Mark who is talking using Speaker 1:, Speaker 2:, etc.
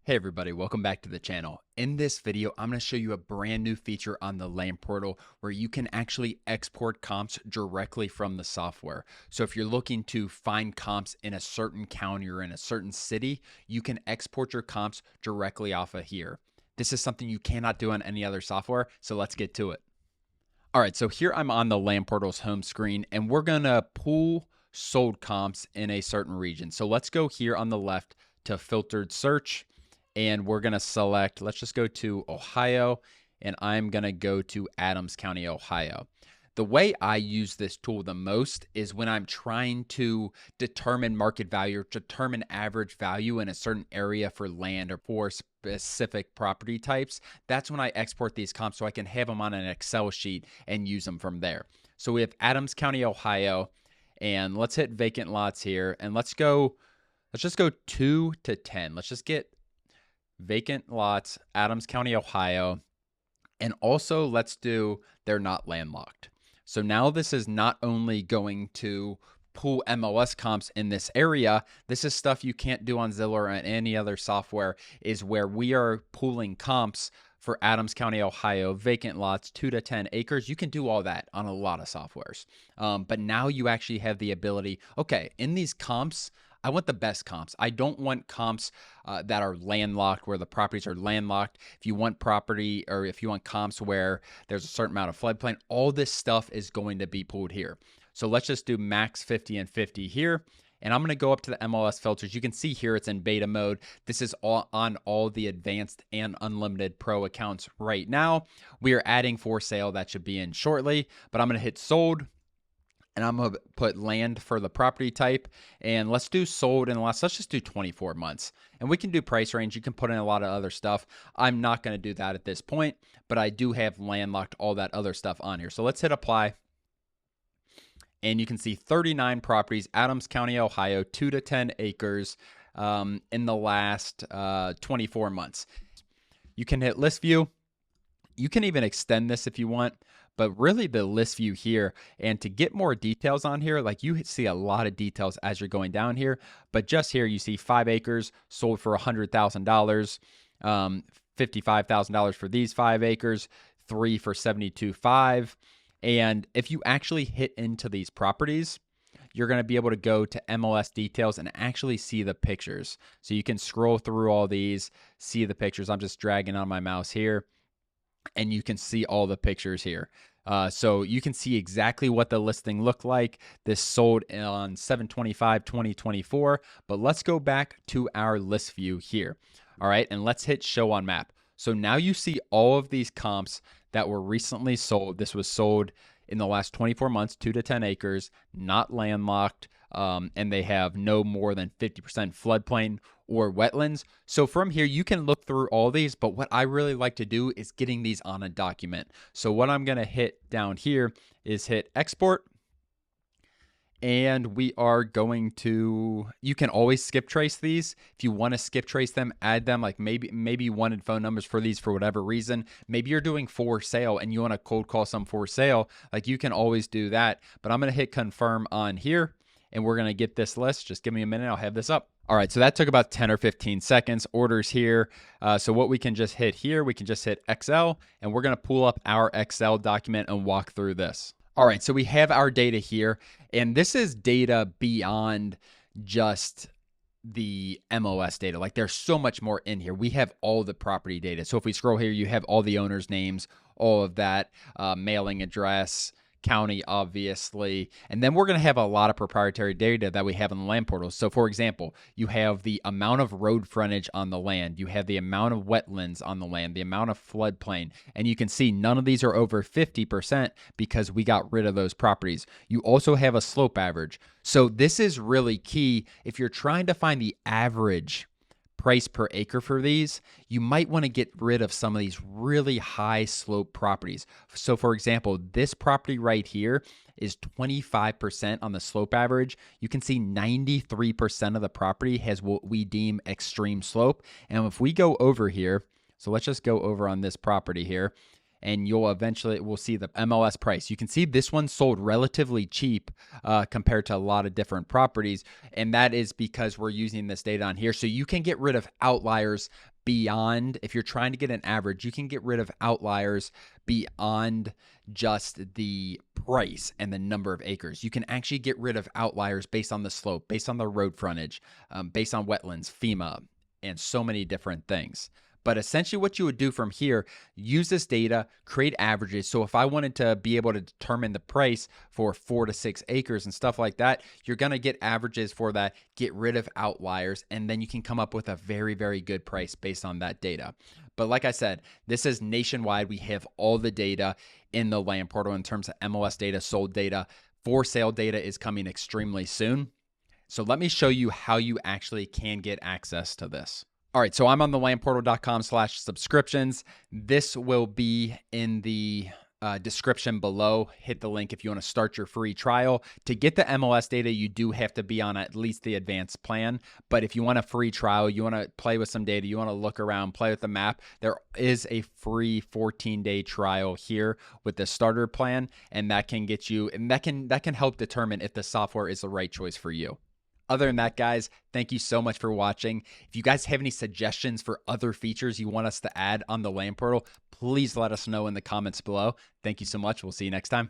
Speaker 1: Hey everybody, welcome back to the channel. In this video, I'm going to show you a brand new feature on the land portal where you can actually export comps directly from the software. So if you're looking to find comps in a certain county or in a certain city, you can export your comps directly off of here. This is something you cannot do on any other software, so let's get to it. All right, so here I'm on the land portal's home screen and we're going to pull sold comps in a certain region. So let's go here on the left to filtered search. And we're going to select, let's just go to Ohio, and I'm going to go to Adams County, Ohio. The way I use this tool the most is when I'm trying to determine market value or determine average value in a certain area for land or for specific property types. That's when I export these comps so I can have them on an Excel sheet and use them from there. So we have Adams County, Ohio, and let's hit vacant lots here, and let's just go 2 to 10. Let's just get vacant lots, Adams County, Ohio. And also let's do, they're not landlocked. So now this is not only going to pull MLS comps in this area, this is stuff you can't do on Zillow or any other software, is where we are pulling comps for Adams County, Ohio, vacant lots, 2 to 10 acres. You can do all that on a lot of softwares. But now you actually have the ability, okay, in these comps, I want the best comps. I don't want comps that are landlocked, where the properties are landlocked. If you want property, or if you want comps where there's a certain amount of floodplain, all this stuff is going to be pulled here. So let's just do max 50 and 50 here. And I'm going to go up to the MLS filters. You can see here it's in beta mode. This is all on all the advanced and unlimited pro accounts right now. We are adding for sale. That should be in shortly, but I'm going to hit sold. And I'm going to put land for the property type. And let's do sold in the last, let's just do 24 months. And we can do price range. You can put in a lot of other stuff. I'm not going to do that at this point, but I do have landlocked, all that other stuff on here. So let's hit apply. And you can see 39 properties, Adams County, Ohio, 2 to 10 acres in the last 24 months. You can hit list view. You can even extend this if you want. But really the list view here, and to get more details on here, like you see a lot of details as you're going down here, but just here you see 5 acres sold for $100,000, $55,000 for these 5 acres, 3 for $72,500. And if you actually hit into these properties, you're going to be able to go to MLS details and actually see the pictures. So you can scroll through all these, see the pictures. I'm just dragging on my mouse here, and you can see all the pictures here. So you can see exactly what the listing looked like. This sold on 7/25/2024, but let's go back to our list view here. All right, and let's hit show on map. So now you see all of these comps that were recently sold. This was sold in the last 24 months, 2 to 10 acres, not landlocked, and they have no more than 50% floodplain or wetlands. So from here, you can look through all these, but what I really like to do is getting these on a document. So what I'm going to hit down here is hit export. And we are going to, you can always skip trace these. If you want to skip trace them, add them. Like maybe you wanted phone numbers for these for whatever reason. Maybe you're doing for sale and you want to cold call some for sale. Like you can always do that. But I'm going to hit confirm on here, and we're going to get this list. Just give me a minute. I'll have this up. All right, so that took about 10 or 15 seconds. Orders here. So what we can just hit here, we can just hit Excel, and we're going to pull up our Excel document and walk through this. All right, so we have our data here, and this is data beyond just the MLS data. Like there's so much more in here. We have all the property data. So if we scroll here, you have all the owners' names, all of that, mailing address, county, obviously. And then we're going to have a lot of proprietary data that we have in the land portal. So for example, you have the amount of road frontage on the land, you have the amount of wetlands on the land, the amount of floodplain, and you can see none of these are over 50% because we got rid of those properties. You also have a slope average. So this is really key. If you're trying to find the average price per acre for these, you might want to get rid of some of these really high slope properties. So for example, this property right here is 25% on the slope average. You can see 93% of the property has what we deem extreme slope. And if we go over here, so let's just go over on this property here, and we'll see the MLS price. You can see this one sold relatively cheap compared to a lot of different properties, and that is because we're using this data on here. So you can get rid of outliers beyond, if you're trying to get an average, you can get rid of outliers beyond just the price and the number of acres. You can actually get rid of outliers based on the slope, based on the road frontage, based on wetlands, FEMA, and so many different things. But essentially what you would do from here, use this data, create averages. So if I wanted to be able to determine the price for 4 to 6 acres and stuff like that, you're going to get averages for that, get rid of outliers, and then you can come up with a very, very good price based on that data. But like I said, this is nationwide. We have all the data in the land portal in terms of MLS data, sold data. For sale data is coming extremely soon. So let me show you how you actually can get access to this. All right, so I'm on the landportal.com/subscriptions. This will be in the description below. Hit the link if you want to start your free trial. To get the MLS data, you do have to be on at least the advanced plan. But if you want a free trial, you want to play with some data, you want to look around, play with the map, there is a free 14-day trial here with the starter plan, and that can get you, and that can help determine if the software is the right choice for you. Other than that, guys, thank you so much for watching. If you guys have any suggestions for other features you want us to add on the land portal, please let us know in the comments below. Thank you so much. We'll see you next time.